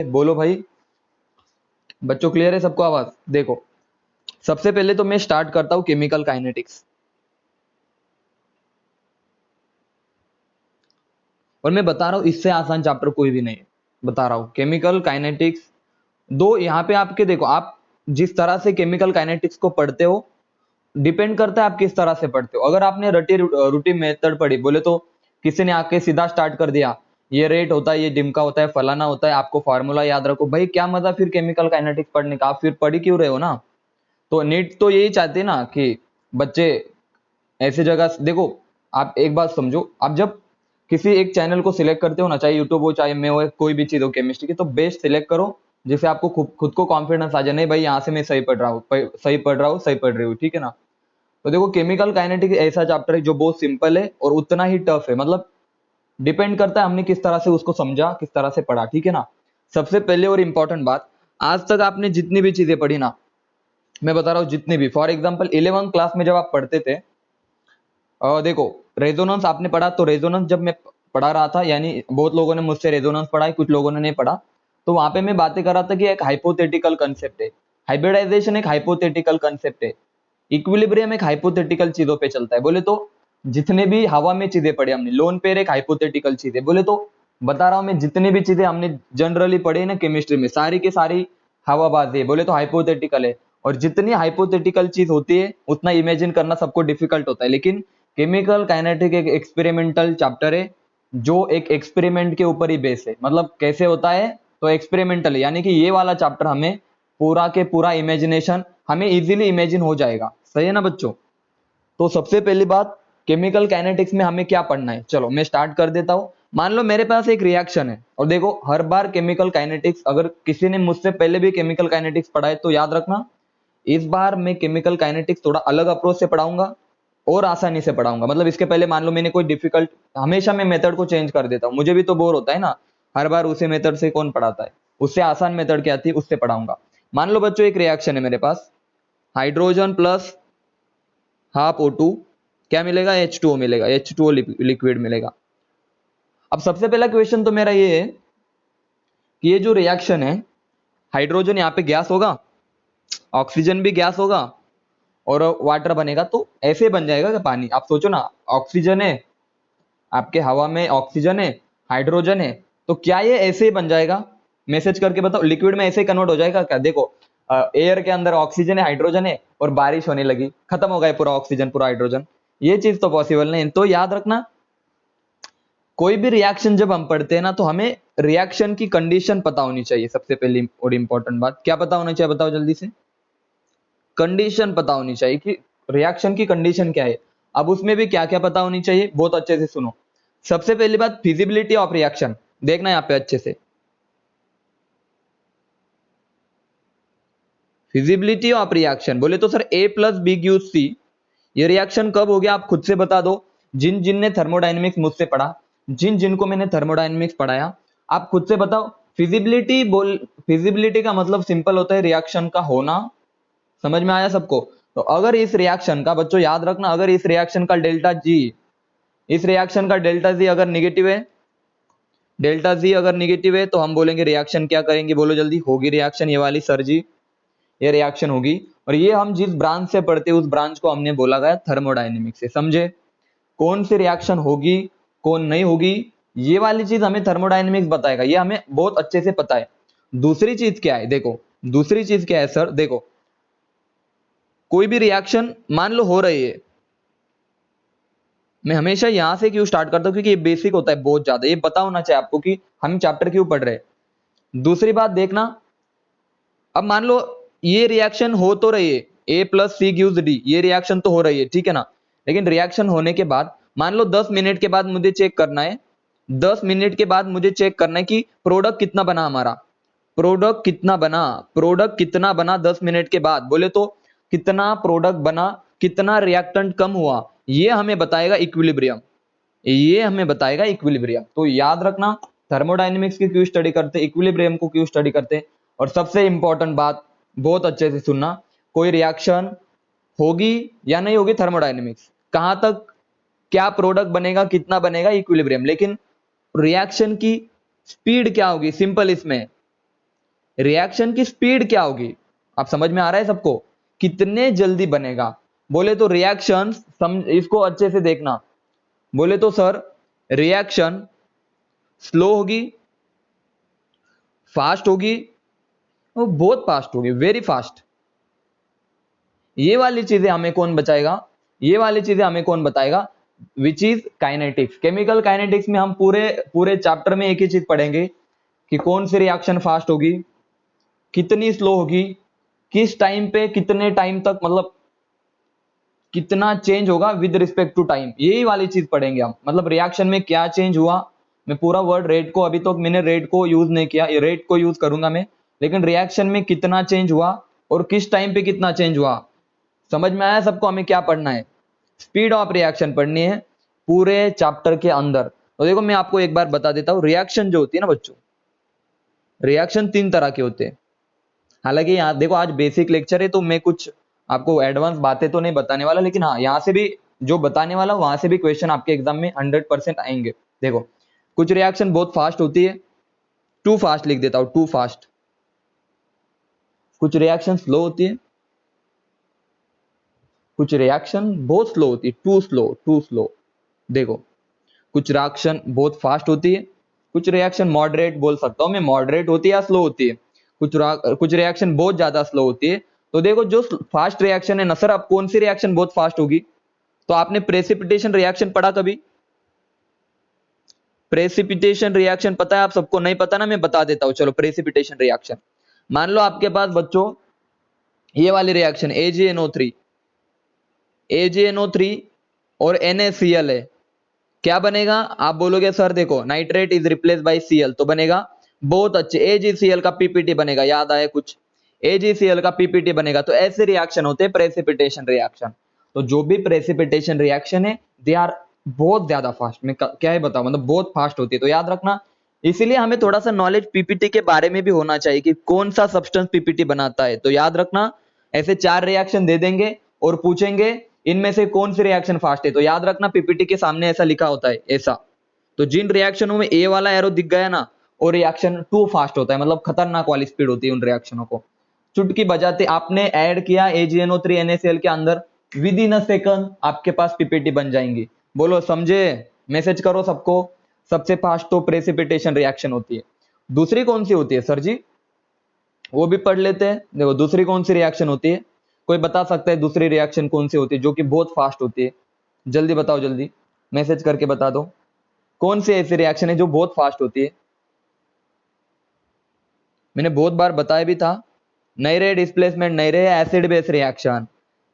बोलो भाई, बच्चों क्लियर है सबको आवाज? देखो, सबसे पहले तो मैं स्टार्ट करता हूँ केमिकल काइनेटिक्स, और मैं बता रहा हूँ इससे आसान चैप्टर कोई भी नहीं है। बता रहा हूँ केमिकल काइनेटिक्स दो यहाँ पे आपके, देखो आप जिस तरह से केमिकल काइनेटिक्स को पढ़ते हो डिपेंड करता है आप किस तरह से पढ़ते हो। अगर आपने रटी रूटी मेथड पढ़ी, बोले तो किसी ने आके सीधा स्टार्ट कर दिया, ये रेट होता है, ये डिमका होता है, फलाना होता है, आपको फार्मूला याद रखो, भाई क्या मजा फिर केमिकल काइनेटिक्स पढ़ने का? आप फिर पढ़ ही क्यों रहे हो ना? तो नीट तो यही चाहते हैं ना कि बच्चे ऐसी जगह देखो। आप एक बात समझो, आप जब किसी एक चैनल को सिलेक्ट करते हो ना, चाहे यूट्यूब हो चाहे मैं हो, कोई भी चीज हो केमिस्ट्री की, तो बेस्ट सिलेक्ट करो जिससे आपको खुद को कॉन्फिडेंस आ जाए, नहीं भाई यहाँ से मैं सही पढ़ रहा हूँ, सही पढ़ रहा हूँ, सही पढ़ रही हूँ, ठीक है ना? तो देखो केमिकल काइनेटिक्स ऐसा चैप्टर है जो बहुत सिंपल है और उतना ही टफ है, मतलब डिपेंड करता है हमने किस तरह से उसको समझा, किस तरह से पढ़ा, ठीक है ना? सबसे पहले और इंपॉर्टेंट बात, आज तक आपने जितनी भी चीजें पढ़ी ना, मैं बता रहा हूँ जितनी भी, फॉर एग्जाम्पल 11th क्लास में जब आप पढ़ते थे, देखो रेजोनेंस आपने पढ़ा, तो रेजोनेंस जब मैं पढ़ा रहा था, यानी बहुत लोगों ने मुझसे रेजोनेंस पढ़ा है, कुछ लोगों ने नहीं पढ़ा, तो वहां पे मैं बातें कर रहा था कि एक हाइपोथेटिकल कंसेप्ट है, हाइब्रिडाइजेशन एक हाइपोथेटिकल कंसेप्ट है, इक्विलिब्रियम एक हाइपोथेटिकल चीजों पे चलता है। बोले तो जितने भी हवा में चीजें पढ़ी हमने, लोन पेयर एक हाइपोथेटिकल चीज है, बोले तो बता रहा हूं मैं, जितनी भी चीजें हमने जनरली पढ़ी ना केमिस्ट्री में, सारी की सारी हवाबाजी है, बोले तो हाइपोथेटिकल है। और जितनी हाइपोथेटिकल चीज होती है उतना इमेजिन करना सबको डिफिकल्ट होता है, लेकिन केमिकल काइनेटिक एक एक्सपेरिमेंटल चैप्टर है जो एक एक्सपेरिमेंट के ऊपर ही बेस है। मतलब कैसे होता है? तो एक्सपेरिमेंटल है, यानी कि ये वाला चैप्टर हमें पूरा के पूरा इमेजिनेशन हमें इजीली इमेजिन हो जाएगा। सही है ना बच्चों? तो सबसे पहली बात, केमिकल काइनेटिक्स में हमें क्या पढ़ना है, चलो मैं स्टार्ट कर देता हूं। मान लो मेरे पास एक रिएक्शन है, और देखो हर बार केमिकल काइनेटिक्स, अगर किसी ने मुझसे पहले भी केमिकल काइनेटिक्स पढ़ा है तो याद रखना, इस बार मैं केमिकल काइनेटिक्स थोड़ा अलग अप्रोच से पढ़ाऊंगा और आसानी से पढ़ाऊंगा। मतलब इसके पहले मान लो मैंने कोई डिफिकल्ट, हमेशा मैं मेथड को चेंज कर देता हूँ, मुझे भी तो बोर होता है ना, हर बार उसी मेथड से कौन पढ़ाता है? उससे आसान मेथड क्या आती है उससे पढ़ाऊंगा। मान लो बच्चों एक रिएक्शन है मेरे पास, हाइड्रोजन प्लस हाफ O2, क्या मिलेगा? H2O मिलेगा, H2O लिक्विड मिलेगा। अब सबसे पहला क्वेश्चन तो मेरा ये है कि ये जो रिएक्शन है, हाइड्रोजन यहाँ पे गैस होगा, ऑक्सीजन भी गैस होगा, और वाटर बनेगा, तो ऐसे बन जाएगा क्या पानी? आप सोचो ना, ऑक्सीजन है आपके हवा में, ऑक्सीजन है, हाइड्रोजन है, तो क्या ये ऐसे ही बन जाएगा? मैसेज करके बताओ, लिक्विड में ऐसे कन्वर्ट हो जाएगा क्या? देखो एयर के अंदर ऑक्सीजन है, हाइड्रोजन है, और बारिश होने लगी, खत्म हो गया पूरा ऑक्सीजन पूरा हाइड्रोजन, ये चीज तो पॉसिबल नहीं। तो याद रखना, कोई भी रिएक्शन जब हम पढ़ते हैं ना, तो हमें रिएक्शन की कंडीशन पता होनी चाहिए। सबसे पहली और इंपॉर्टेंट बात क्या पता होना चाहिए, बताओ जल्दी से? कंडीशन पता होनी चाहिए कि रिएक्शन की कंडीशन क्या है। अब उसमें भी क्या क्या पता होनी चाहिए, बहुत अच्छे से सुनो। सबसे पहली बात, फिजिबिलिटी ऑफ रिएक्शन, देखना यहाँ पे अच्छे से, फिजिबिलिटी ऑफ रिएक्शन। बोले तो सर A+B=C, ये रिएक्शन कब हो गया आप खुद से बता दो। जिन जिन ने थर्मोडायनेमिक्स मुझसे पढ़ा, जिन जिनको मैंने थर्मोडायनेमिक्स पढ़ाया, आप खुद से बताओ। फिजिबिलिटी बोल, फिजिबिलिटी का मतलब सिंपल होता है रिएक्शन का होना। समझ में आया सबको? तो अगर इस रिएक्शन का, बच्चों याद रखना, अगर इस रिएक्शन का डेल्टा जी, इस रिएक्शन का डेल्टा जी अगर निगेटिव है, डेल्टा जी अगर निगेटिव है, तो हम बोलेंगे रिएक्शन क्या करेंगे, बोलो जल्दी? होगी रिएक्शन, ये वाली सर जी, ये रिएक्शन होगी। और ये हम जिस ब्रांच से पढ़ते हैं उस ब्रांच को हमने बोला गया थर्मोडायनेमिक्स से। समझे? कौन सी रिएक्शन होगी कौन नहीं होगी, ये वाली चीज हमें थर्मोडायनेमिक्स बताएगा, ये हमें बहुत अच्छे से पता है। दूसरी चीज क्या है, देखो दूसरी चीज क्या है सर, देखो कोई भी रिएक्शन मान लो हो रही है, मैं हमेशा यहां से क्यों स्टार्ट करता हूं, क्योंकि ये बेसिक होता है बहुत ज्यादा, ये पता होना चाहिए आपको कि हम चैप्टर क्यों पढ़ रहे हैं। दूसरी बात देखना, अब मान लो ये रिएक्शन हो तो रही है, A+C=D, ये रिएक्शन तो हो रही है, ठीक है ना? लेकिन रिएक्शन होने के बाद मान लो 10 मिनट के बाद मुझे चेक करना है, 10 मिनट के बाद मुझे चेक करना है कि प्रोडक्ट कितना बना हमारा, प्रोडक्ट कितना बना, प्रोडक्ट कितना बना 10 मिनट के बाद। बोले तो कितना प्रोडक्ट बना, कितना रिएक्टेंट कम हुआ, ये हमें बताएगा इक्विलिब्रियम, ये हमें बताएगा इक्विलिब्रियम। तो याद रखना, थर्मोडायनेमिक्स की क्यों स्टडी करते, इक्विलिब्रियम को क्यों स्टडी करते। और सबसे इंपॉर्टेंट बात, बहुत अच्छे से सुनना, कोई रिएक्शन होगी या नहीं होगी, थर्मोडायनेमिक्स कहां तक, क्या प्रोडक्ट बनेगा, कितना बनेगा, इक्विलिब्रियम। लेकिन रिएक्शन की स्पीड क्या होगी, सिंपल इसमें रिएक्शन की स्पीड क्या होगी। आप समझ में आ रहा है सबको, कितने जल्दी बनेगा। बोले तो रिएक्शन इसको अच्छे से देखना। बोले तो सर रिएक्शन स्लो होगी, फास्ट होगी, वो बहुत फास्ट होगी, वेरी फास्ट। ये वाली चीजें हमें कौन बचाएगा, ये वाली चीजें हमें कौन बताएगा, which is kinetics. Chemical kinetics में हम पूरे पूरे चैप्टर में एक ही चीज पढ़ेंगे कि कौन सी रिएक्शन फास्ट होगी, कितनी स्लो होगी, किस टाइम पे कितने टाइम तक, मतलब कितना चेंज होगा विद रिस्पेक्ट टू टाइम। यही वाली चीज पढ़ेंगे हम, मतलब रिएक्शन में क्या चेंज हुआ। मैं पूरा वर्ड रेट को, अभी तो मैंने रेट को यूज नहीं किया, रेट को यूज करूंगा मैं, लेकिन रिएक्शन में कितना चेंज हुआ और किस टाइम पे कितना चेंज हुआ। समझ में आया सबको हमें क्या पढ़ना है, स्पीड ऑफ रिएक्शन पढ़नी है पूरे चैप्टर के अंदर। तो देखो मैं आपको एक बार बता देता हूँ, रिएक्शन जो होती है ना बच्चों, रिएक्शन 3 तरह के होते हैं। हालांकि यहाँ देखो आज बेसिक लेक्चर है तो मैं कुछ आपको एडवांस बातें तो नहीं बताने वाला, लेकिन हाँ यहाँ से भी जो बताने वाला वहां से भी क्वेश्चन आपके एग्जाम में 100% आएंगे। देखो कुछ रिएक्शन बहुत फास्ट होती है, टू फास्ट लिख देता हूँ, टू फास्ट। कुछ रिएक्शन स्लो होती है, कुछ रिएक्शन बहुत स्लो होती है, टू स्लो, टू स्लो। देखो कुछ रिएक्शन बहुत फास्ट होती है, कुछ रिएक्शन मॉडरेट बोल सकता हूं मैं, मॉडरेट होती है या स्लो होती है। कुछ रिएक्शन बहुत ज्यादा स्लो होती है। तो देखो जो फास्ट रिएक्शन है ना सर, अब कौन सी रिएक्शन बहुत फास्ट होगी, तो आपने प्रेसिपिटेशन रिएक्शन पढ़ा कभी, प्रेसिपिटेशन रिएक्शन पता है आप सबको, नहीं पता ना मैं बता देता हूं चलो। प्रेसिपिटेशन रिएक्शन, मान लो आपके पास बच्चों ये वाली रिएक्शन AgNO3, AgNO3 और NaCl है, क्या बनेगा। आप बोलोगे सर देखो nitrate is replace by Cl, तो बनेगा बहुत अच्छे AgCl का पीपीटी बनेगा, याद आए कुछ, AgCl का पीपीटी बनेगा। तो ऐसे रिएक्शन होते हैं प्रेसिपिटेशन रिएक्शन। तो जो भी प्रेसिपिटेशन रिएक्शन है दे आर बहुत ज्यादा फास्ट, मैं क्या ही बताऊं, मतलब बहुत फास्ट होती है। तो याद रखना, इसीलिए हमें थोड़ा सा नॉलेज पीपीटी के बारे में भी होना चाहिए कि कौन सा सब्सटेंस पीपीटी बनाता है। तो याद रखना, ऐसे 4 रिएक्शन दे देंगे और पूछेंगे इनमें से कौन सी रिएक्शन फास्ट है, तो याद रखना पीपीटी के सामने ऐसा लिखा होता है ऐसा। तो जिन रिएक्शनों में ए वाला एरो दिख गया ना, वो रिएक्शन टू फास्ट होता है, मतलब खतरनाक वाली स्पीड होती है उन रिएक्शनों को। चुटकी बजाते आपने ऐड किया AgNO3 NaCl के अंदर, विद इन अ सेकंड आपके पास पीपीटी बन जाएंगी। बोलो समझे, मैसेज करो सबको। सबसे फास्ट तो प्रेसिपिटेशन रिएक्शन होती है। दूसरी कौन सी होती है सर जी, वो भी पढ़ लेते हैं। देखो दूसरी कौन सी रिएक्शन होती है, कोई बता सकता है दूसरी रिएक्शन कौन सी होती है जो कि बहुत फास्ट होती है, जल्दी बताओ, जल्दी मैसेज करके बता दो कौन सी ऐसी रिएक्शन है जो बहुत फास्ट होती है। मैंने बहुत बार बताया भी था, नहीं रहे डिस्प्लेसमेंट, नहीं रहे acid base reaction.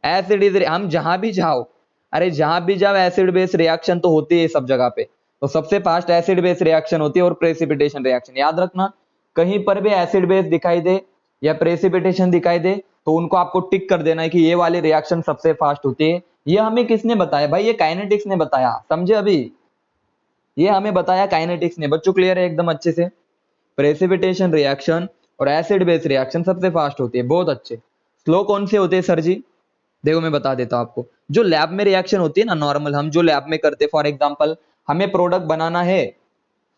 Acid is, हम जहां भी जाओ, अरे जहां भी जाओ एसिड बेस रिएक्शन तो होती है सब जगह पे। तो सबसे फास्ट एसिड बेस रिएक्शन होती है और प्रेसिपिटेशन रिएक्शन। याद रखना, कहीं पर भी एसिड बेस दिखाई दे या प्रेसिपिटेशन दिखाई दे तो उनको आपको टिक कर देना है कि ये वाली रिएक्शन सबसे फास्ट होती है। ये हमें किसने बताया भाई, ये काइनेटिक्स ने बताया, समझे अभी, ये हमें बताया काइनेटिक्स ने। बच्चों क्लियर है एकदम अच्छे से, प्रेसिपिटेशन रिएक्शन और एसिड बेस रिएक्शन सबसे फास्ट होती है, बहुत अच्छे। स्लो कौन से होते हैं सर जी, देखो मैं बता देता हूं आपको। जो लैब में रिएक्शन होती है ना नॉर्मल, हम जो लैब में करते हैं, फॉर एग्जांपल हमें प्रोडक्ट बनाना है,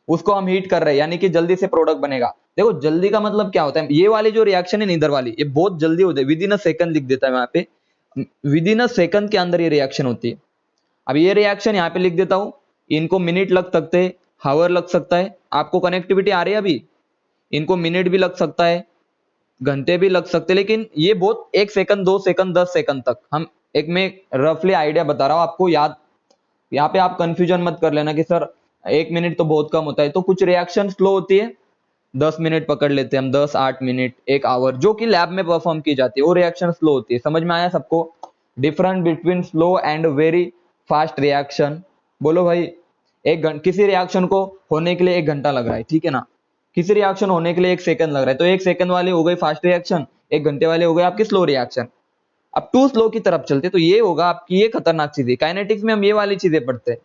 उसको हम हीट कर रहे हैं, यानी कि जल्दी से प्रोडक्ट बनेगा। देखो जल्दी का मतलब क्या होता है, ये वाली जो रिएक्शन है इधर वाली, ये बहुत जल्दी होती है, विद इन अ सेकंड लिख देता है यहाँ पे, विद इन अ सेकंड के अंदर ये रिएक्शन होती है। अब ये रिएक्शन यहाँ पे लिख देता हूं, इनको मिनट लग सकते हैं, हावर लग सकता है, आपको कनेक्टिविटी आ रही है अभी, इनको मिनट भी लग सकता है, घंटे भी लग सकते हैं, लेकिन ये बहुत 1 सेकंड 2 सेकंड 10 सेकंड तक हम, एक में रफली आइडिया बता रहा हूं आपको, याद यहाँ पे आप कंफ्यूजन मत कर लेना कि सर 1 मिनट तो बहुत कम होता है। तो कुछ रिएक्शन स्लो होती है, 10 मिनट पकड़ लेते हैं हम, 10 8 मिनट 1 आवर, जो कि लैब में परफॉर्म की जाती है, वो रिएक्शन स्लो होती है। समझ में आया सबको, different between slow and very fast reaction. बोलो भाई, किसी रिएक्शन को होने के लिए 1 घंटा लग रहा है, ठीक है ना, किसी रिएक्शन होने के लिए 1 सेकंड लग रहा है, तो 1 सेकंड वाली हो गई फास्ट रिएक्शन, 1 घंटे वाले हो गए आपकी स्लो रिएक्शन। अब टू स्लो की तरफ चलते तो ये होगा आपकी, ये खतरनाक चीज है, काइनेटिक्स में हम ये वाली चीजें पढ़ते हैं।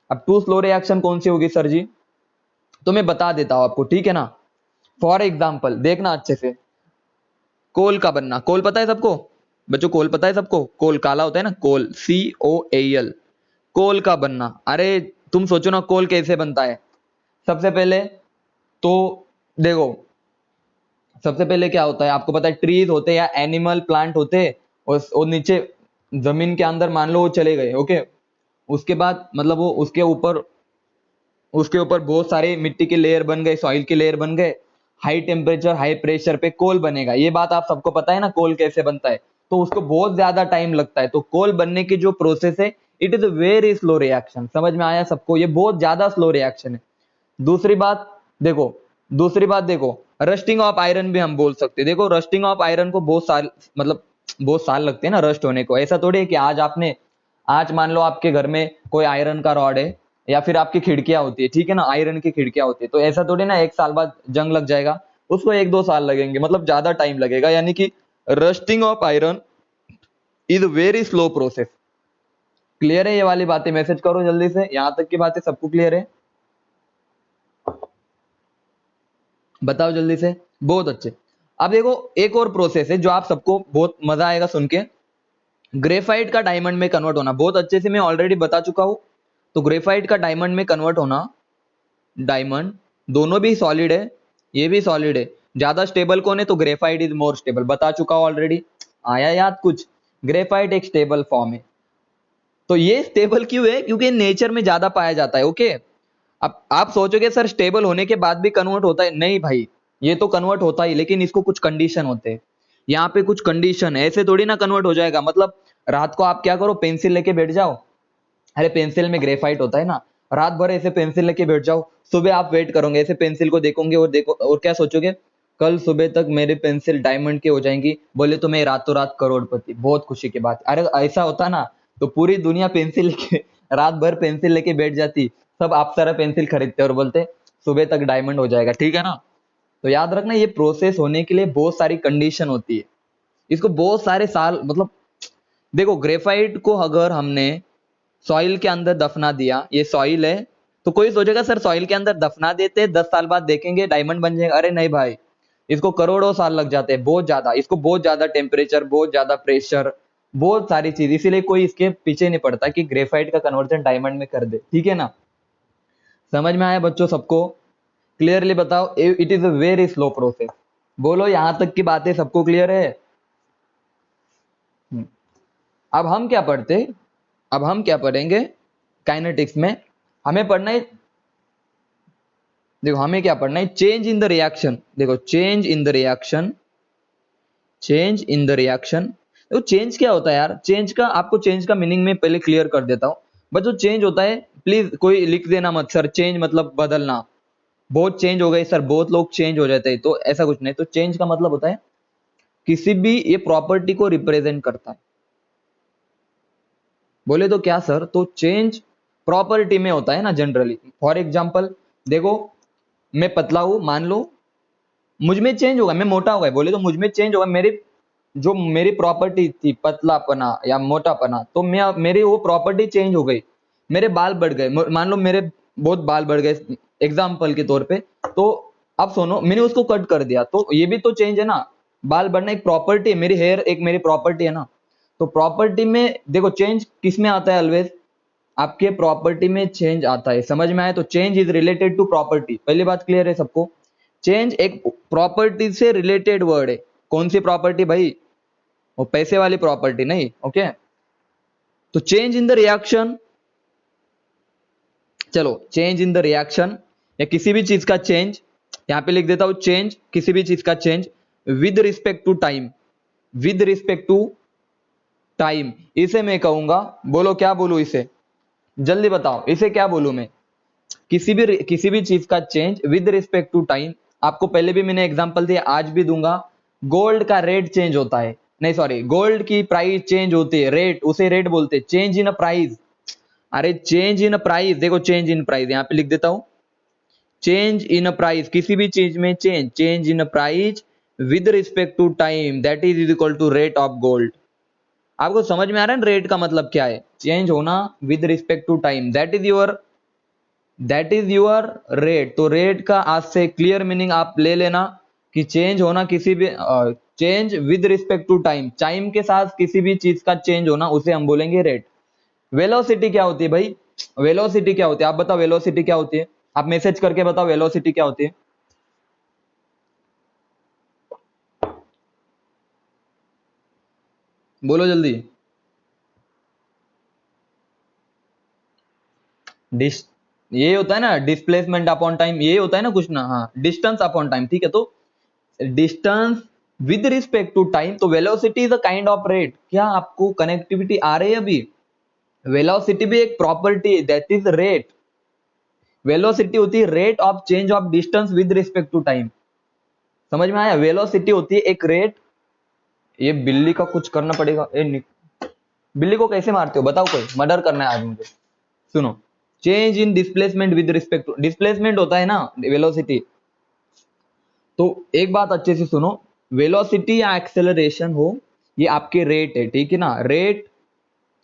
अब टू स्लो रिएक्शन कौन सी होगी सर जी, तो मैं बता देता हूं आपको, ठीक है ना। फॉर एग्जाम्पल देखना अच्छे से, कोल का बनना, कोल पता है सबको बच्चों, कोल पता है सबको, कोल काला होता है ना, कोल COAL, कोल का बनना। अरे तुम सोचो ना कोल कैसे बनता है, सबसे पहले तो देखो सबसे पहले क्या होता है आपको पता है, ट्रीज होते हैं या एनिमल प्लांट होते हैं, और नीचे जमीन के अंदर मान लो वो चले गए, ओके। उसके बाद मतलब वो उसके ऊपर बहुत सारे मिट्टी के लेयर बन गए, सॉइल के लेयर बन गए, हाई टेम्परेचर हाई प्रेशर पे कोल बनेगा। ये बात आप सबको पता है ना, कोल कैसे बनता है। तो उसको बहुत ज्यादा टाइम लगता है। तो कोल बनने की जो प्रोसेस है, it is a very slow reaction. समझ में आया सबको, ये बहुत ज्यादा स्लो रिएक्शन है। दूसरी बात देखो, रस्टिंग ऑफ आयरन भी हम बोल सकते हैं। देखो रस्टिंग ऑफ आयरन को बहुत साल, मतलब बहुत साल लगते हैं ना रस्ट होने को। ऐसा थोड़ी है कि आज मान लो आपके घर में कोई आयरन का रॉड है, या फिर आपकी खिड़कियां होती है, ठीक है ना, आयरन की खिड़कियां होती है, तो ऐसा थोड़ी ना एक साल बाद जंग लग जाएगा। उसको 1-2 साल लगेंगे, मतलब ज्यादा टाइम लगेगा। यानी कि rusting of iron is very slow process. Clear है ये वाली बातें? मैसेज करो जल्दी से, यहां तक की बातें सबको क्लियर है? बताओ जल्दी से। बहुत अच्छे। अब देखो एक और प्रोसेस है जो आप सबको बहुत मजा आएगा सुन के, ग्रेफाइट का डायमंड में कन्वर्ट होना। बहुत अच्छे से मैं ऑलरेडी बता चुका हूं। तो ग्रेफाइट का डायमंड में कन्वर्ट होना, डायमंड दोनों भी सॉलिड है, ये भी सॉलिड है। ज्यादा स्टेबल कौन है? तो ग्रेफाइट इज मोर स्टेबल। बता चुका हूं ऑलरेडी। आया याद कुछ? ग्रेफाइट एक स्टेबल फॉर्म है। तो ये स्टेबल क्यों है? क्योंकि नेचर में ज्यादा पाया जाता है, ओके। अब आप सोचोगे सर स्टेबल होने के बाद भी कन्वर्ट होता है? नहीं भाई, ये तो कन्वर्ट होता ही, लेकिन इसको कुछ कंडीशन होते हैं। यहाँ पे कुछ कंडीशन है, ऐसे थोड़ी ना कन्वर्ट हो जाएगा। मतलब रात को आप क्या करो, पेंसिल लेके बैठ जाओ। अरे पेंसिल में ग्रेफाइट होता है ना, रात भर ऐसे पेंसिल लेके बैठ जाओ, सुबह आप वेट करोगे, ऐसे पेंसिल को देखोगे और देखो और क्या सोचोगे, कल सुबह तक मेरी पेंसिल डायमंड की हो जाएंगी, बोले तो मैं रातों रात करोड़पति। बहुत खुशी की बात। अरे ऐसा होता ना तो पूरी दुनिया पेंसिल लेके रात भर पेंसिल लेके बैठ जाती, सब अप्सरा पेंसिल खरीदते और बोलते सुबह तक डायमंड हो जाएगा, ठीक है ना। तो याद रखना, ये प्रोसेस होने के लिए बहुत सारी कंडीशन होती है। इसको बहुत सारे साल, मतलब देखो ग्रेफाइट को अगर हमने सॉइल के अंदर दफना दिया, ये सॉइल है, तो कोई सोचेगा सर सॉइल के अंदर दफना देते 10 साल बाद देखेंगे डायमंड बन जाएगा। अरे नहीं भाई, इसको करोड़ों साल लग जाते हैं, बहुत ज्यादा। इसको बहुत ज्यादा टेम्परेचर, बहुत ज्यादा प्रेशर, बहुत सारी चीज, इसीलिए कोई इसके पीछे नहीं पड़ता कि ग्रेफाइट का कन्वर्जन डायमंड में कर दे, ठीक है ना। समझ में आया बच्चों सबको? क्लियरली बताओ। It is a very slow process. बोलो यहां तक की बातें सबको क्लियर है? हम्म। अब हम क्या पढ़ते, अब हम क्या पढ़ेंगे काइनेटिक्स में? हमें पढ़ना है, देखो हमें क्या पढ़ना है, चेंज इन द रिएक्शन। देखो change in the reaction, change in the reaction. देखो चेंज क्या होता है यार, चेंज का आपको चेंज का मीनिंग में पहले क्लियर कर देता हूं। बट जो चेंज होता है, प्लीज कोई लिख देना मत सर चेंज मतलब बदलना, बहुत चेंज हो गए सर, बहुत लोग चेंज हो जाते हैं, तो ऐसा कुछ नहीं। तो चेंज का मतलब होता है किसी भी, ये प्रॉपर्टी को रिप्रेजेंट करता है। बोले तो क्या सर? तो चेंज प्रॉपर्टी में होता है ना जनरली। फॉर एग्जांपल देखो, मैं पतला हूं मान लो, मुझ में चेंज होगा, मैं मोटा हो गया, बोले तो मुझ में चेंज होगा। मेरी जो मेरी प्रॉपर्टी थी पतलापना या मोटापना, तो मैं मेरी वो प्रॉपर्टी चेंज हो गई। मेरे बाल बढ़ गए, मान लो मेरे बहुत बाल बढ़ गए एग्जाम्पल के तौर पे। तो अब सुनो, मैंने उसको कट कर दिया, तो ये भी तो चेंज है ना। बाल बढ़ना एक प्रॉपर्टी है, मेरी हेयर एक मेरी प्रॉपर्टी है ना। तो प्रॉपर्टी में देखो चेंज किस में आता है ऑलवेज, आपके प्रॉपर्टी में चेंज आता है। समझ में आया? तो change is related to property. पहली बात क्लियर है सबको? चेंज एक प्रॉपर्टी से रिलेटेड वर्ड है। कौन सी प्रॉपर्टी भाई? वो पैसे वाली प्रॉपर्टी नहीं, ओके। तो चेंज इन द रिएक्शन, चलो चेंज इन द रिएक्शन या किसी भी चीज का चेंज, यहां पे लिख देता हूं चेंज, किसी भी चीज का change with respect to time, with respect to time, इसे मैं कहूंगा, बोलो क्या बोलूं इसे, जल्दी बताओ इसे क्या बोलूं मैं? किसी भी चीज का change with respect to time. आपको पहले भी मैंने एग्जांपल दिया, आज भी दूंगा। गोल्ड का रेट चेंज होता है, नहीं सॉरी, गोल्ड की प्राइस चेंज होती है, रेट, उसे रेट बोलते हैं। चेंज इन अ प्राइस, अरे चेंज इन अ प्राइस, देखो चेंज इन प्राइस यहां पे लिख देता हूं। चेंज इन अ प्राइस, किसी भी चीज में change, change in a price with respect to time, that is equal to rate of gold. आपको समझ में आ रहा है रेट का मतलब क्या है? चेंज होना with respect to time, that is your rate. तो रेट का आज से क्लियर मीनिंग आप ले लेना कि चेंज होना किसी भी, change with respect to time, time के साथ किसी भी चीज का चेंज होना, उसे हम बोलेंगे रेट। वेलोसिटी क्या होती है भाई? वेलोसिटी क्या होती है? आप बताओ वेलोसिटी क्या होती है? आप मैसेज करके बताओ वेलोसिटी क्या होती है? बोलो जल्दी। डिस ये होता है ना डिस्प्लेसमेंट अपॉन टाइम, ये होता है ना कुछ ना, हाँ डिस्टेंस अपॉन टाइम, ठीक है। तो distance with respect to time, तो velocity is a kind of rate. क्या आपको कनेक्टिविटी आ रही है अभी? वेलोसिटी भी एक प्रॉपर्टी है, दैट इज रेट। वेलोसिटी होती है rate of change of distance with respect to time. समझ में आया? वेलोसिटी होती है एक रेट। ये बिल्ली का कुछ करना पड़ेगा। बिल्ली को कैसे मारते हो बताओ, कोई मर्डर करना है आज मुझे। सुनो, change in displacement with respect to, displacement होता है ना वेलोसिटी। तो एक बात अच्छे से सुनो, वेलोसिटी या एक्सेलरेशन हो, ये आपके रेट है, ठीक है ना। Rate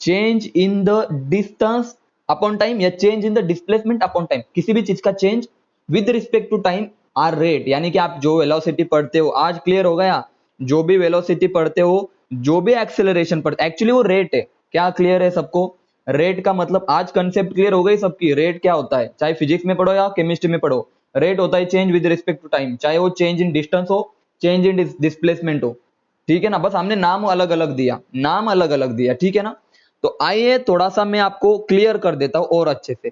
change in the distance upon time या change in the displacement upon time, किसी भी चीज का change with respect to time are rate. यानी कि आप जो वेलोसिटी पढ़ते हो, आज क्लियर हो गया? जो भी वेलोसिटी पढ़ते हो, जो भी एक्सेलरेशन पढ़ते, एक्चुअली वो रेट है। क्या क्लियर है सबको? रेट का मतलब आज कंसेप्ट क्लियर हो गई सबकी। रेट क्या होता है, चाहे फिजिक्स में पढ़ो या केमिस्ट्री में पढ़ो, रेट होता है change with respect to time, चाहे वो चेंज इन डिस्टेंस हो, चेंज इन डिस्प्लेसमेंट हो, ठीक है ना। बस हमने नाम अलग अलग दिया, नाम अलग अलग दिया, ठीक है ना। तो आइए थोड़ा सा मैं आपको क्लियर कर देता हूं और अच्छे से।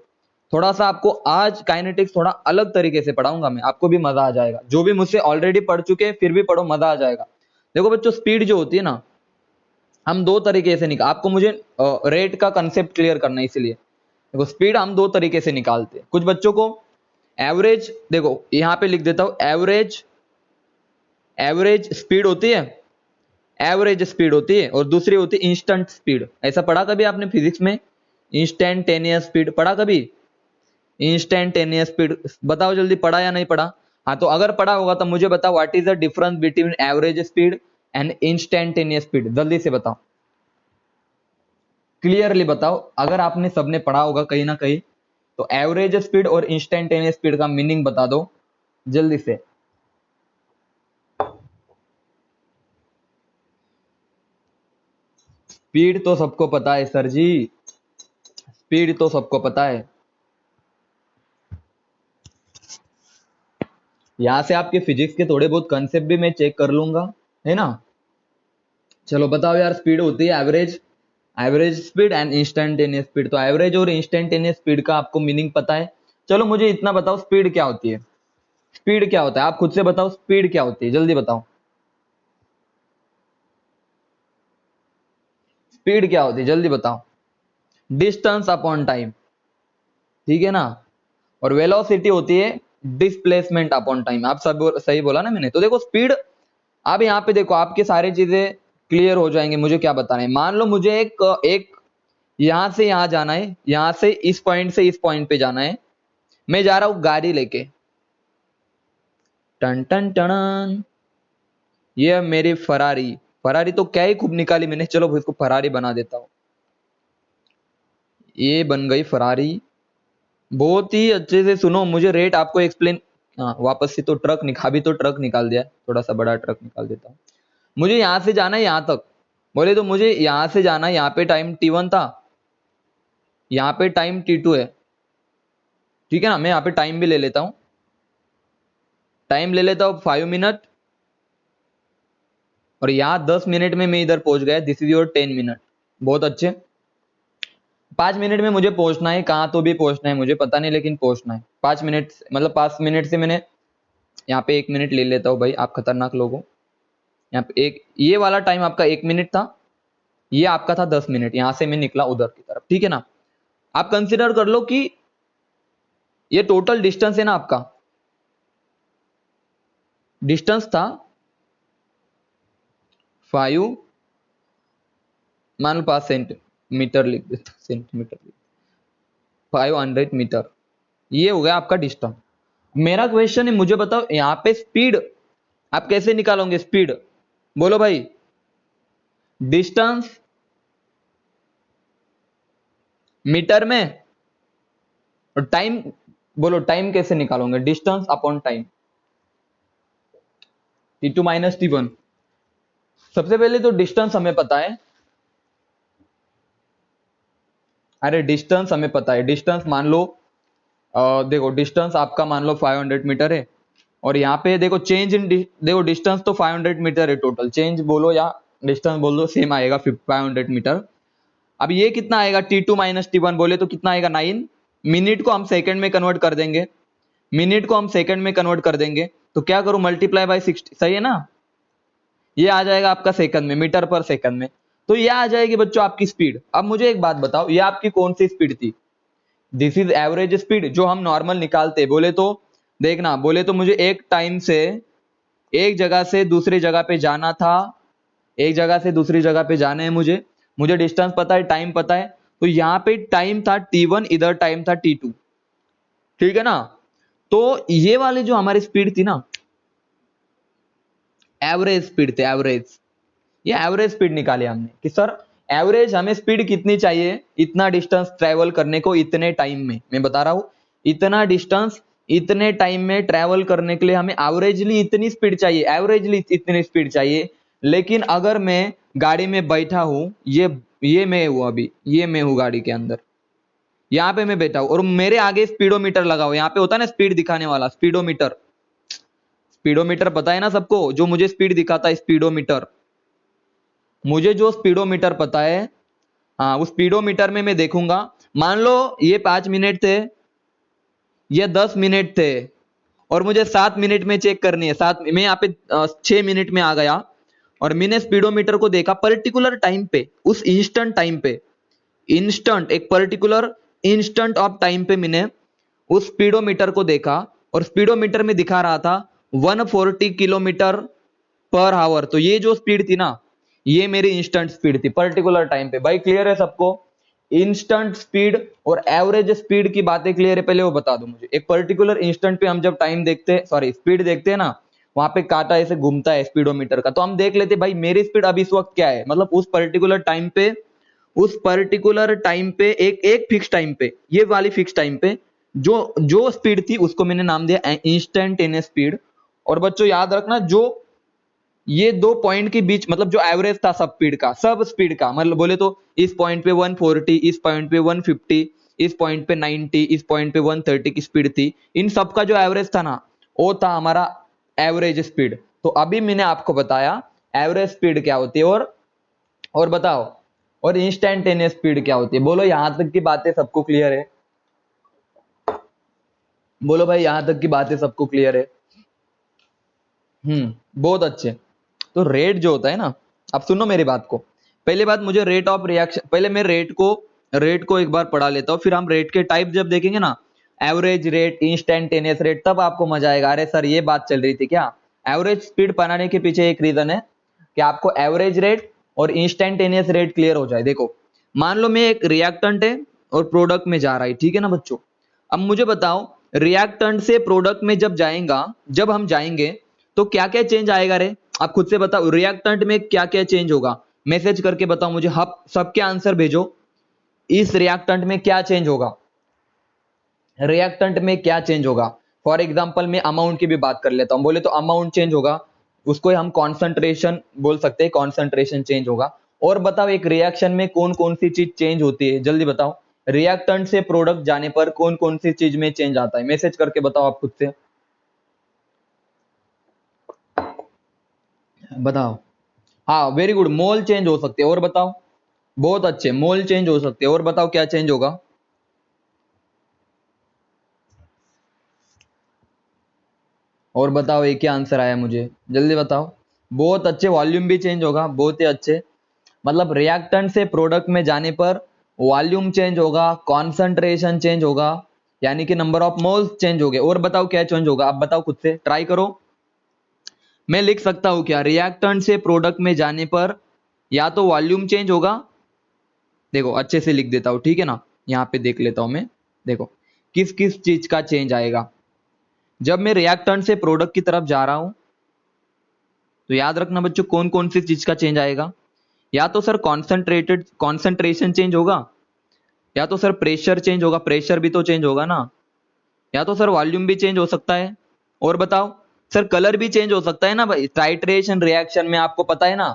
थोड़ा सा आपको आज काइनेटिक्स थोड़ा अलग तरीके से पढ़ाऊंगा मैं, आपको भी मजा आ जाएगा। जो भी मुझसे ऑलरेडी पढ़ चुके हैं फिर भी पढ़ो, मजा आ जाएगा। देखो बच्चों, स्पीड जो होती है ना, हम दो तरीके से निकाल, आपको मुझे रेट का कंसेप्ट क्लियर करना है, इसलिए देखो स्पीड हम दो तरीके से निकालते हैं। कुछ बच्चों को एवरेज, देखो यहां पे लिख देता हूं, एवरेज, एवरेज स्पीड होती है, एवरेज स्पीड होती है, और दूसरी होती है इंस्टेंट स्पीड। ऐसा पढ़ा कभी आपने फिजिक्स में? इंस्टेंटेनियस स्पीड पढ़ा कभी? इंस्टेंटेनियस स्पीड, बताओ जल्दी, पढ़ा या नहीं पढ़ा? हाँ, तो अगर पढ़ा होगा तो मुझे बताओ, what is the difference between average speed and instantaneous speed? जल्दी से बताओ, क्लियरली बताओ। अगर आपने सबने पढ़ा होगा कहीं ना कहीं, तो एवरेज स्पीड और इंस्टेंटेनियस स्पीड का मीनिंग बता दो जल्दी से। स्पीड तो सबको पता है सर जी, स्पीड तो सबको पता है। यहां से आपके फिजिक्स के थोड़े बहुत कंसेप्ट भी मैं चेक कर लूंगा, है ना। चलो बताओ यार, स्पीड होती है average, average speed and instantaneous speed. तो एवरेज और इंस्टेंटेनियस स्पीड का आपको मीनिंग पता है। चलो मुझे इतना बताओ, स्पीड क्या होती है? स्पीड क्या होता है, आप खुद से बताओ, स्पीड क्या होती है, जल्दी बताओ। स्पीड क्या होती है, जल्दी बताओ। डिस्टेंस अपॉन टाइम, ठीक है ना। और वेलोसिटी होती है डिस्प्लेसमेंट अपॉन टाइम। आप सब सही बोला ना मैंने। तो देखो स्पीड, अब यहाँ पे देखो आपके सारी चीजें क्लियर हो जाएंगे। मुझे क्या बताना है, मान लो मुझे एक एक यहां से यहां जाना है, यहां से इस पॉइंट से इस पॉइंट पे जाना है। मैं जा रहा हूं गाड़ी लेके, टन टन टन, ये मेरी फरारी। फरारी तो क्या ही खूब निकाली मैंने, चलो इसको फरारी बना देता हूं। ये बन गई फरारी, बहुत ही अच्छे से सुनो मुझे, रेट आपको एक्सप्लेन। हाँ वापस से तो ट्रक निकाल, भी तो ट्रक निकाल दिया, थोड़ा सा बड़ा ट्रक निकाल देता हूँ। मुझे यहां से जाना है यहां तक, बोले तो मुझे यहां से जाना है, यहाँ पे टाइम T1 था, यहाँ पे टाइम T2 है, ठीक है ना। मैं यहाँ पे टाइम भी ले लेता हूँ, टाइम ले लेता हूँ 5 मिनट, और यहाँ 10 मिनट में मैं इधर पहुंच गया। दिस इज योर 10 मिनट, बहुत अच्छे। 5 मिनट में मुझे पहुंचना है, कहाँ तो भी पहुंचना है मुझे पता नहीं, लेकिन पहुंचना है 5 मिनट, मतलब 5 मिनट से मैंने यहाँ पे 1 मिनट ले लेता हूँ। भाई आप खतरनाक लोग हो। यहाँ पे एक, ये वाला टाइम आपका 1 मिनट था, ये आपका था 10 मिनट। यहां से मैं निकला उधर की तरफ, ठीक है ना। आप कंसिडर कर लो कि ये टोटल डिस्टेंस है ना आपका, डिस्टेंस था 5, मान लो 5 सेंटीमीटर लिख देता, सेंटीमीटर, 500 मीटर, ये हो गया आपका डिस्टेंस। मेरा क्वेश्चन है, मुझे बताओ यहाँ पे स्पीड आप कैसे निकालोगे? स्पीड बोलो भाई, डिस्टेंस मीटर में, और टाइम बोलो, टाइम कैसे निकालोगे? Distance upon time, T2 minus T1। सबसे पहले तो डिस्टेंस हमें पता है, अरे डिस्टेंस हमें पता है। डिस्टेंस मान लो, देखो डिस्टेंस आपका मान लो 500 मीटर है, और यहाँ पे देखो चेंज इन, देखो डिस्टेंस तो 500 मीटर है टोटल, चेंज बोलो या डिस्टेंस बोल दो, सेम आएगा 500 मीटर। अब ये कितना आएगा, T2 माइनस T1 बोले तो कितना आएगा 9। मिनट को हम सेकंड में कन्वर्ट कर देंगे, मिनट को हम सेकंड में कन्वर्ट कर देंगे, तो क्या करूं, मल्टीप्लाई बाय 60, सही है ना। ये आ जाएगा आपका सेकंड में, मीटर पर सेकंड में। तो ये आ जाएगी बच्चों आपकी स्पीड। अब मुझे एक बात बताओ, ये आपकी कौन सी स्पीड थी, दिस इज एवरेज स्पीड जो हम नॉर्मल निकालते। बोले तो देखना, बोले तो मुझे एक टाइम से एक जगह से दूसरी जगह पे जाना था, एक जगह से दूसरी जगह पे जाना है मुझे, मुझे डिस्टेंस पता है, टाइम पता है, तो यहाँ पे टाइम था T1, इधर टाइम था T2, ठीक है ना। तो ये वाली जो हमारी स्पीड थी ना, एवरेज स्पीड थे, एवरेज, ये एवरेज स्पीड निकाली हमने कि सर एवरेज हमें स्पीड कितनी चाहिए इतना डिस्टेंस ट्रेवल करने को इतने टाइम में। मैं बता रहा हूं इतना डिस्टेंस इतने टाइम में ट्रेवल करने के लिए हमें एवरेजली इतनी स्पीड चाहिए, एवरेजली इतनी स्पीड चाहिए। लेकिन अगर मैं गाड़ी में बैठा हूं, ये मैं हूं, अभी ये मैं हूं गाड़ी के अंदर, यहाँ पे मैं बैठा हूं और मेरे आगे स्पीडोमीटर लगा हुआ, यहाँ पे होता है ना स्पीड दिखाने वाला स्पीडोमीटर, स्पीडोमीटर पता है ना सबको, जो मुझे स्पीड दिखाता है स्पीडोमीटर, मुझे जो स्पीडोमीटर पता है, हाँ उस स्पीडोमीटर में मैं देखूंगा, मान लो ये 5 मिनट थे, ये 10 मिनट थे, और मुझे 7 मिनट में चेक करनी है, मैं यहाँ पे 6 मिनट में आ गया और मैंने स्पीडोमीटर को देखा पर्टिकुलर टाइम पे, उस इंस्टेंट टाइम पे, इंस्टेंट एक पर्टिकुलर इंस्टेंट ऑफ टाइम पे मैंने उस स्पीडोमीटर को देखा और स्पीडोमीटर में दिखा रहा था 140 किलोमीटर पर आवर। तो ये जो स्पीड थी ना, ये मेरी इंस्टेंट स्पीड थी पर्टिकुलर टाइम पे। भाई क्लियर है सबको, इंस्टेंट स्पीड और एवरेज स्पीड की बातें क्लियर है, पहले वो बता दो मुझे। एक पर्टिकुलर इंस्टेंट पे हम जब टाइम देखते हैं, सॉरी स्पीड देखते हैं ना, वहां पे कांटा ऐसे घूमता है स्पीडोमीटर का, तो हम देख लेते भाई मेरी स्पीड अभी इस वक्त क्या है, मतलब उस पर्टिकुलर टाइम पे, उस पर्टिकुलर टाइम पे एक एक फिक्स टाइम पे, ये वाली फिक्स टाइम पे जो जो स्पीड थी उसको मैंने नाम दिया इंस्टेंटेनियस स्पीड। और बच्चों याद रखना, जो ये दो पॉइंट के बीच, मतलब जो एवरेज था सब स्पीड का, मतलब बोले तो इस पॉइंट पे 140, इस पॉइंट पे 150, इस पॉइंट पे 90, इस पॉइंट पे 130 की स्पीड थी, इन सब का जो एवरेज था ना, वो था हमारा एवरेज स्पीड। तो अभी मैंने आपको बताया एवरेज स्पीड क्या होती है, और बताओ, और इंस्टेंटेनियस स्पीड क्या होती है। बोलो यहां तक की बातें सबको क्लियर है, बोलो भाई यहां तक की बातें सबको क्लियर है। बहुत अच्छे। तो रेट जो होता है ना, अब सुनो मेरी बात को, पहले बात मुझे रेट ऑफ रिएक्शन, पहले मैं रेट को एक बार पढ़ा लेता हूँ, फिर हम रेट के टाइप जब देखेंगे ना, एवरेज रेट, इंस्टेंटेनियस रेट, तब आपको मजा आएगा। अरे सर ये बात चल रही थी क्या। एवरेज स्पीड बनाने के पीछे एक रीजन है कि आपको एवरेज रेट और इंस्टेंटेनियस रेट क्लियर हो जाए। देखो मान लो मैं एक रिएक्टेंट है और प्रोडक्ट में जा रहा है, ठीक है ना बच्चों। अब मुझे बताओ रिएक्टेंट से प्रोडक्ट में जब हम जाएंगे तो क्या क्या चेंज आएगा रे, आप खुद से बताओ रिएक्टेंट में क्या क्या चेंज होगा, मैसेज करके बताओ मुझे, हम सबके आंसर भेजो। इस रिएक्टेंट में क्या चेंज होगा, रिएक्टेंट में क्या चेंज होगा। फॉर एग्जांपल मैं अमाउंट की भी बात कर लेता हूं, बोले तो अमाउंट चेंज होगा, उसको हम कॉन्सेंट्रेशन बोल सकते हैं, कॉन्सेंट्रेशन चेंज होगा। और बताओ एक रिएक्शन में कौन कौन सी चीज चेंज होती है, जल्दी बताओ। रिएक्टेंट से प्रोडक्ट जाने पर कौन कौन सी चीज में चेंज आता है, मैसेज करके बताओ आप खुद से बताओ। हाँ वेरी गुड, मोल चेंज हो सकते हैं, और बताओ, बहुत अच्छे, मोल चेंज हो सकते हैं, और बताओ क्या चेंज होगा। और बताओ एक ही आंसर आया मुझे, जल्दी बताओ। बहुत अच्छे, वॉल्यूम भी चेंज होगा, बहुत ही अच्छे। मतलब रिएक्टेंट से प्रोडक्ट में जाने पर वॉल्यूम चेंज होगा, कॉन्सेंट्रेशन चेंज होगा, यानी कि नंबर ऑफ मोल्स चेंज हो गए। और बताओ क्या चेंज होगा, आप बताओ खुद से, ट्राई करो। मैं लिख सकता हूं क्या, रिएक्टेंट से प्रोडक्ट में जाने पर या तो वॉल्यूम चेंज होगा, देखो अच्छे से लिख देता हूं, ठीक है ना, यहाँ पे देख लेता हूं मैं। देखो किस किस चीज का चेंज आएगा जब मैं रिएक्टेंट से प्रोडक्ट की तरफ जा रहा हूं। तो याद रखना बच्चों, कौन कौन सी चीज का चेंज आएगा। या तो सर कॉन्सेंट्रेशन चेंज होगा, या तो सर प्रेशर चेंज होगा, प्रेशर भी तो चेंज होगा ना, या तो सर वॉल्यूम भी चेंज हो सकता है। और बताओ सर कलर भी चेंज हो सकता है ना भाई, टाइट्रेशन रिएक्शन में आपको पता है ना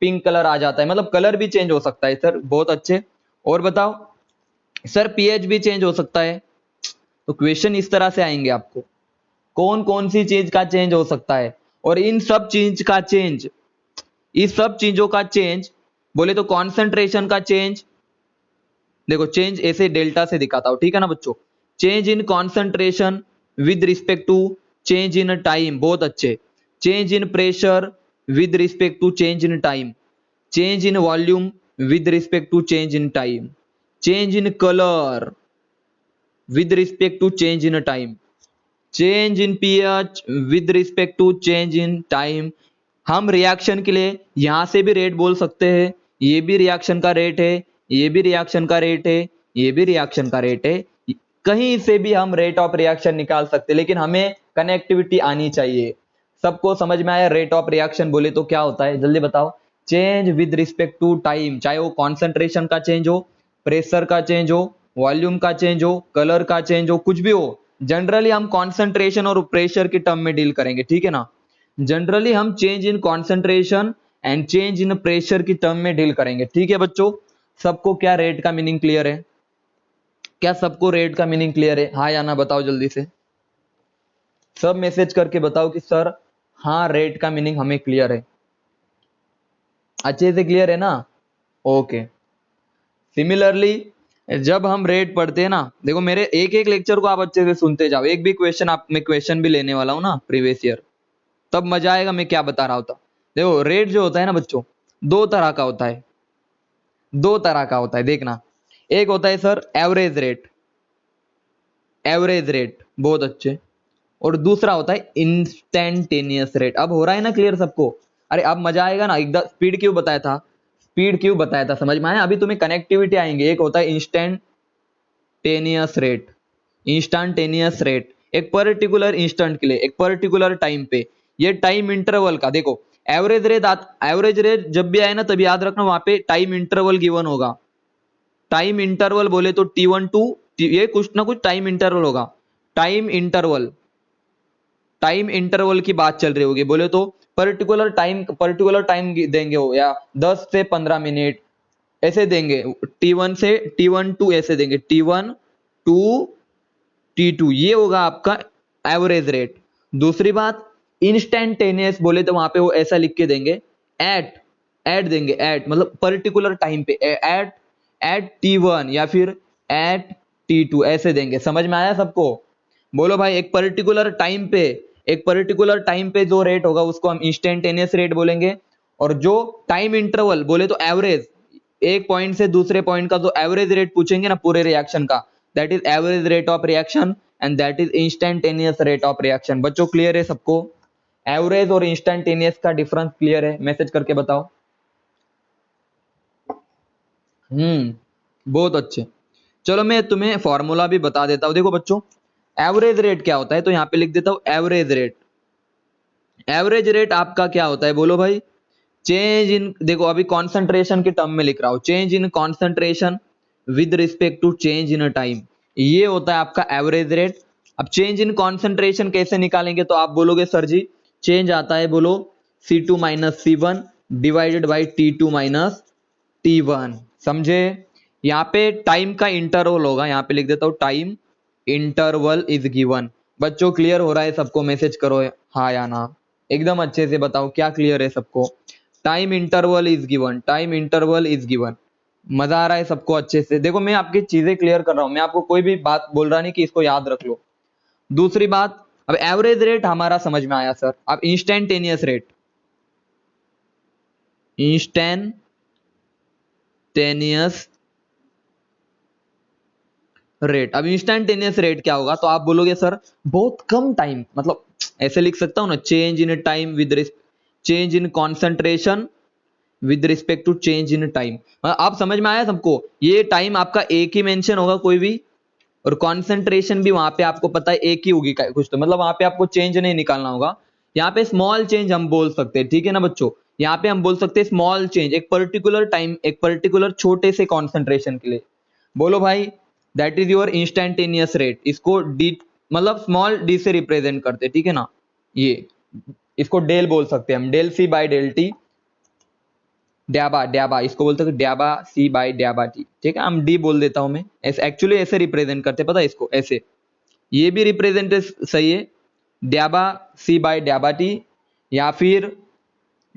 पिंक कलर आ जाता है, मतलब कलर भी चेंज हो सकता है सर, बहुत अच्छे। और बताओ सर पीएच भी चेंज हो सकता है। तो क्वेश्चन इस तरह से आएंगे आपको, कौन कौन सी चीज का चेंज हो सकता है, और इन सब चीज का चेंज इस सब चीजों का चेंज बोले तो कॉन्सेंट्रेशन का चेंज, देखो चेंज ऐसे डेल्टा से दिखाता हूं, ठीक है ना बच्चों। Change in concentration with respect to change in time, बहुत अच्छे। Change in pressure with respect to change in time, change in volume with respect to change in time, change in colour with respect to change in time, change in pH with respect to change in time. हम reaction के लिए यहां से भी rate बोल सकते हैं, ये भी रिएक्शन का रेट है, ये भी रिएक्शन का रेट है, ये भी रिएक्शन का रेट है, कहीं से भी हम रेट ऑफ रिएक्शन निकाल सकते हैं, लेकिन हमें कनेक्टिविटी आनी चाहिए। सबको समझ में आया रेट ऑफ रिएक्शन बोले तो क्या होता है, जल्दी बताओ। Change with respect to time, चाहे वो कॉन्सेंट्रेशन का चेंज हो, प्रेशर का चेंज हो, वॉल्यूम का चेंज हो, कलर का चेंज हो, कुछ भी हो। जनरली हम कॉन्सेंट्रेशन और प्रेशर की टर्म में डील करेंगे, ठीक है ना। जनरली हम change in concentration and change in pressure की टर्म में डील करेंगे, ठीक है बच्चों। सबको क्या रेट का मीनिंग क्लियर है? क्या सबको रेट का मीनिंग क्लियर है? हाँ या ना बताओ जल्दी से, सब मैसेज करके बताओ कि सर हाँ रेट का मीनिंग हमें क्लियर है, अच्छे से क्लियर है ना। ओके। सिमिलरली जब हम रेट पढ़ते हैं ना, देखो मेरे एक एक लेक्चर को आप अच्छे से सुनते जाओ, एक भी क्वेश्चन आप, मैं क्वेश्चन भी लेने वाला हूं ना प्रीवियस ईयर, तब मजा आएगा मैं क्या बता रहा होता। देखो रेट जो होता है ना बच्चों, दो तरह का होता है, दो तरह का होता है, देखना। एक होता है sir average rate, average rate बहुत अच्छे। और दूसरा होता है इंस्टेंटेनियस रेट। अब हो रहा है ना क्लियर सबको? अरे अब मजा आएगा ना। एकदम स्पीड क्यों बताया था, स्पीड क्यों बताया था, समझ में आया? अभी तुम्हें कनेक्टिविटी आएंगे। एक होता है इंस्टेंटेनियस रेट, इंस्टेंटेनियस रेट एक पर्टिकुलर इंस्टेंट के लिए, एक पर्टिकुलर टाइम पे, ये टाइम इंटरवल का। देखो एवरेज रेट, एवरेज रेट जब भी आए ना तब याद रखना वहां पे टाइम इंटरवल गिवन होगा। टाइम इंटरवल बोले तो T1 टू, ये कुछ ना कुछ टाइम इंटरवल होगा। टाइम इंटरवल, टाइम इंटरवल की बात चल रही होगी, बोले तो पर्टिकुलर टाइम देंगे हो, या 10 से 15 मिनट ऐसे देंगे। T1 से T1 टू ऐसे देंगे, T1 टू T2, ये होगा आपका एवरेज रेट। दूसरी बात इंस्टेंटेनियस बोले तो वहां पे वो ऐसा लिख के देंगे, एट, एट देंगे, एट मतलब पर्टिकुलर टाइम पे, एट, एट T1 या फिर एट T2 ऐसे देंगे। समझ में आया सबको? बोलो भाई। एक पर्टिकुलर टाइम पे, एक पर्टिकुलर टाइम पे जो रेट होगा उसको हम इंस्टेंटेनियस रेट बोलेंगे। और जो टाइम इंटरवल बोले तो एवरेज, एक पॉइंट से दूसरे पॉइंट का जो एवरेज रेट पूछेंगे ना पूरे रिएक्शन का, that is average rate of reaction and that is instantaneous rate of reaction. बच्चों क्लियर है सबको? एवरेज और इंस्टेंटेनियस का डिफरेंस क्लियर है? मैसेज करके बताओ। बहुत अच्छे। चलो मैं तुम्हें फॉर्मूला भी बता देता हूं। देखो बच्चों एवरेज रेट क्या होता है, तो यहां पे लिख देता हूं एवरेज रेट। एवरेज रेट आपका क्या होता है बोलो भाई? चेंज इन, देखो अभी कॉन्सेंट्रेशन के टर्म में लिख रहा हूं, change in concentration with respect to change in time, ये होता है आपका एवरेज रेट। अब चेंज इन कॉन्सेंट्रेशन कैसे निकालेंगे, तो आप बोलोगे सर जी चेंज आता है बोलो C2 minus C1 divided by T2 minus T1। समझे? यहाँ पे टाइम का इंटरवल होगा, यहाँ पे लिख देता हूं टाइम इंटरवल इज गिवन। बच्चों क्लियर हो रहा है सबको? मैसेज करो हाँ या ना, एकदम अच्छे से बताओ क्या क्लियर है सबको। Time interval is given, time interval is given. मजा आ रहा है सबको अच्छे से? देखो मैं आपकी चीजें क्लियर कर रहा हूं, मैं आपको कोई भी बात बोल रहा नहीं कि इसको याद रख लो। दूसरी बात, अब एवरेज रेट हमारा समझ में आया सर। अब इंस्टेंटेनियस रेट, इंस्टेंटेनियस रेट। अब इंस्टेंटेनियस रेट क्या होगा, तो आप बोलोगे सर बहुत कम टाइम, मतलब ऐसे लिख सकता हूं ना, change in time with change in concentration with respect to change in time. आप समझ में आया सबको? ये टाइम आपका एक ही मेंशन होगा कोई भी, और कॉन्सेंट्रेशन भी वहां पे आपको पता है एक ही होगी कुछ, तो मतलब वहां पे आपको चेंज नहीं निकालना होगा। यहाँ पे स्मॉल चेंज हम बोल सकते हैं, ठीक है ना बच्चों? यहाँ पे हम बोल सकते हैं स्मॉल चेंज, एक पर्टिकुलर टाइम, एक पर्टिकुलर छोटे से कॉन्सेंट्रेशन के लिए। बोलो भाई that is your instantaneous rate. इसको डी मतलब स्मॉल डी से रिप्रेजेंट करते हैं, ठीक है ना। ये इसको डेल बोल सकते हैं हम, del C by del T, ड्याबा, ड्याबा इसको बोलते हैं, ड्याबा सी बाई ड्याबा टी, ठीक है। हम डी बोल देता हूं मैं, ऐसे एक्चुअली ऐसे रिप्रेजेंट करते हैं, पता है इसको ऐसे, ये भी रिप्रेजेंट सही है, ड्याबा सी बाई ड्याबा टी, या फिर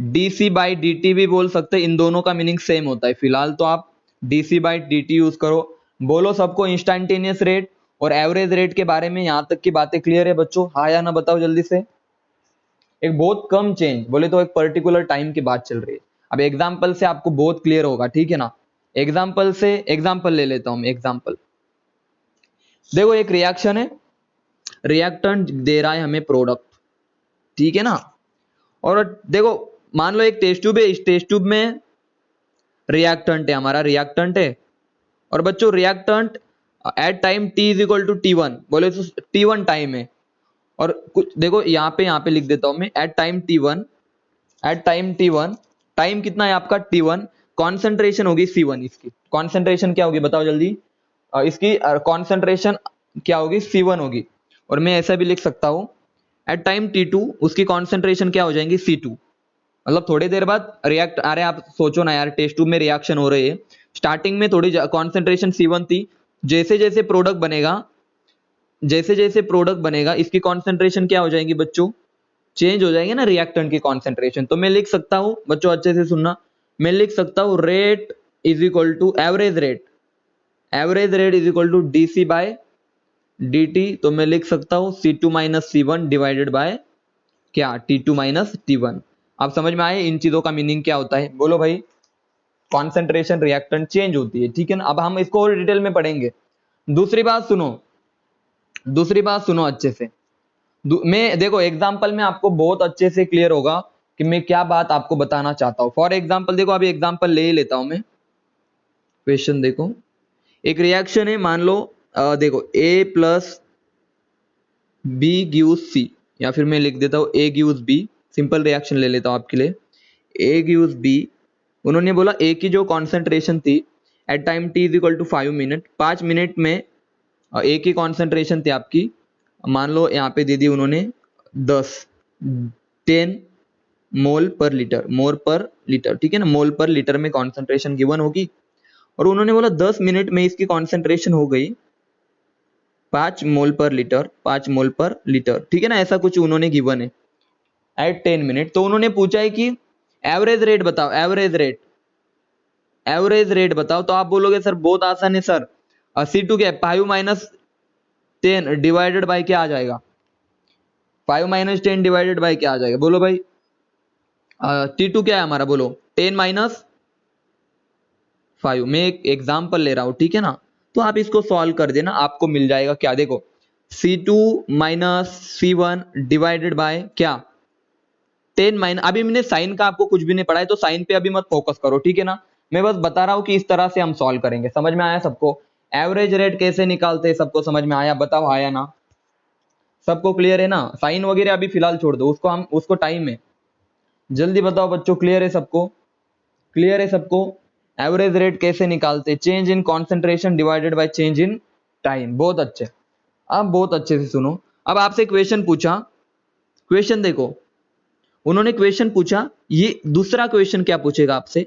डीसी बाई dt भी बोल सकते हैं, इन दोनों का मीनिंग सेम होता है। फिलहाल तो आप डीसी बाई dt यूज करो। बोलो सबको इंस्टैन्टेनियस रेट और एवरेज रेट के बारे में यहां तक की बातें क्लियर है बच्चों? हाँ या ना बताओ जल्दी से। एक बहुत कम चेंज, बोले तो एक पर्टिकुलर टाइम की बात चल रही है। अब एग्जाम्पल से आपको बहुत क्लियर होगा, ठीक है ना। एग्जाम्पल से एग्जाम्पल ले लेता हूं मैं। एग्जाम्पल देखो, एक रिएक्शन है, रिएक्टेंट दे रहा है हमें प्रोडक्ट, ठीक है ना। और देखो मान लो एक टेस्ट ट्यूब है, इस टेस्ट ट्यूब में रिएक्टेंट है, हमारा रिएक्टेंट है। और बच्चों reactant at time t is equal to t1, बोले तो t1 टाइम है। और कुछ देखो यहाँ पे लिख देता हूं मैं, at time t1, at time t1, time कितना है आपका t1, कॉन्सेंट्रेशन होगी c1, इसकी कॉन्सेंट्रेशन क्या होगी बताओ जल्दी। इसकी कॉन्सेंट्रेशन क्या होगी, c1 होगी। और मैं ऐसा भी लिख सकता हूं, एट टाइम t2 उसकी कॉन्सेंट्रेशन क्या हो जाएंगी, c2। मतलब थोड़ी देर बाद रिएक्ट, अरे आप सोचो ना यार, टेस्ट ट्यूब में रिएक्शन हो रही है, स्टार्टिंग में थोड़ी कॉन्सेंट्रेशन c1 थी, जैसे जैसे प्रोडक्ट बनेगा, जैसे जैसे प्रोडक्ट बनेगा इसकी कॉन्सेंट्रेशन क्या हो जाएगी बच्चों, चेंज हो जाएंगे ना रिएक्टेंट की कॉन्सेंट्रेशन। तो मैं लिख सकता हूं बच्चों, अच्छे से सुनना, मैं लिख सकता हूं rate is equal to average rate, average rate is equal to DC by dt। तो मैं लिख सकता हूं c2 minus c1 divided by क्या, t2 माइनस t1। आप समझ में आए इन चीजों का मीनिंग क्या होता है? बोलो भाई, कॉन्सेंट्रेशन रिएक्टेंट चेंज होती है, ठीक है ना। अब हम इसको और डिटेल में पढ़ेंगे। दूसरी बात सुनो, दूसरी बात सुनो अच्छे से। मैं देखो एग्जाम्पल में आपको बहुत अच्छे से क्लियर होगा कि मैं क्या बात आपको बताना चाहता हूं। फॉर एग्जाम्पल देखो, अभी एग्जाम्पल ले ही लेता हूं मैं। क्वेश्चन देखो, एक रिएक्शन है, मान लो देखो a plus B gives C, या फिर मैं लिख देता हूं a gives B, simple reaction ले लेता हूं आपके लिए। a गिव्स बी, उन्होंने बोला a की जो कॉन्सेंट्रेशन थी at time t is equal to 5 minute, 5 minute में a की कॉन्सेंट्रेशन थी आपकी, मान लो यहाँ पे दे दी उन्होंने 10 मोल पर लीटर, मोल पर लीटर, ठीक है ना, मोल पर लीटर में कॉन्सेंट्रेशन गिवन होगी। और उन्होंने बोला 10 मिनट में इसकी कॉन्सेंट्रेशन हो गई 5 मोल पर लीटर, 5 मोल पर लीटर, ठीक है ना, ऐसा कुछ उन्होंने गिवन है एट 10 मिनट। तो उन्होंने पूछा है कि एवरेज रेट बताओ, एवरेज रेट, एवरेज रेट बताओ। तो आप बोलोगे सर बहुत आसान है सर, C2 क्या है, 5 माइनस 10 डिवाइडेड बाई क्या आ जाएगा, 5 माइनस 10 डिवाइडेड बाई क्या आ जाएगा, बोलो भाई। T2 क्या है हमारा, बोलो 10 माइनस 5। मैं एक एग्जाम्पल ले रहा हूं, ठीक है ना। तो आप इसको सॉल्व कर देना, आपको मिल जाएगा क्या, देखो C2 minus C1 divided by क्या, 10 माइनस, अभी मैंने साइन का आपको कुछ भी नहीं पढ़ा है तो साइन पे अभी मत फोकस करो, ठीक है ना। मैं बस बता रहा हूं कि इस तरह से हम सॉल्व करेंगे। समझ में आया सबको? एवरेज रेट कैसे निकालते हैं सबको समझ में आया? बताओ आया ना, सबको क्लियर है ना? साइन वगैरह अभी फिलहाल छोड़ दो, उसको टाइम है। जल्दी बताओ बच्चों, क्लियर है सबको? क्लियर है सबको? एवरेज रेट कैसे निकालते, change in concentration divided by change in time. बहुत अच्छे, अब बहुत अच्छे से सुनो। अब आपसे क्वेश्चन पूछा, क्वेश्चन देखो, उन्होंने क्वेश्चन पूछा, ये दूसरा क्वेश्चन क्या पूछेगा आपसे,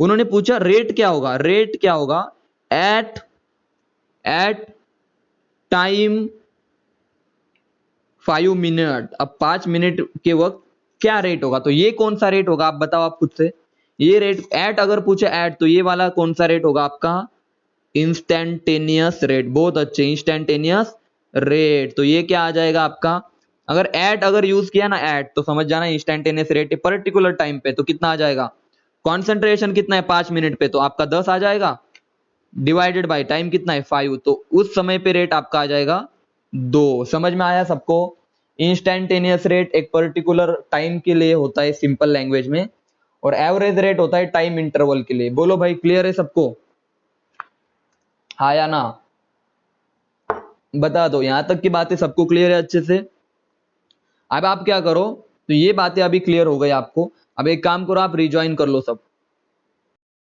उन्होंने पूछा रेट क्या होगा, रेट क्या होगा एट एट टाइम 5 मिनट। अब 5 मिनट के वक्त क्या रेट होगा, तो ये कौन सा रेट होगा आप बताओ, आप खुद से। ये रेट एट अगर पूछे एट, तो ये वाला कौन सा रेट होगा आपका, इंस्टैन्टेनियस रेट। बहुत अच्छे, इंस्टैन्टेनियस रेट। तो ये क्या आ जाएगा आपका, अगर एट अगर यूज किया ना एट, तो समझ जाना इंस्टैन्टेनियस रेट है पर्टिकुलर टाइम पे, तो कितना आ जाएगा, कॉन्सेंट्रेशन कितना है 5 मिनट पे, तो आपका 10 आ जाएगा, डिवाइडेड बाय टाइम कितना है 5, तो उस समय पे रेट आपका आ जाएगा 2। समझ में आया सबको? इंस्टैन्टेनियस रेट एक पर्टिकुलर टाइम के लिए होता है सिंपल लैंग्वेज में, और एवरेज रेट होता है टाइम इंटरवल के लिए। बोलो भाई क्लियर है सबको? हाँ या ना, बता दो। यहां तक की बातें सबको क्लियर है अच्छे से? अब आप क्या करो, तो ये बातें अभी क्लियर हो गई आपको। अब एक काम करो, आप रिज्वाइन कर लो सब,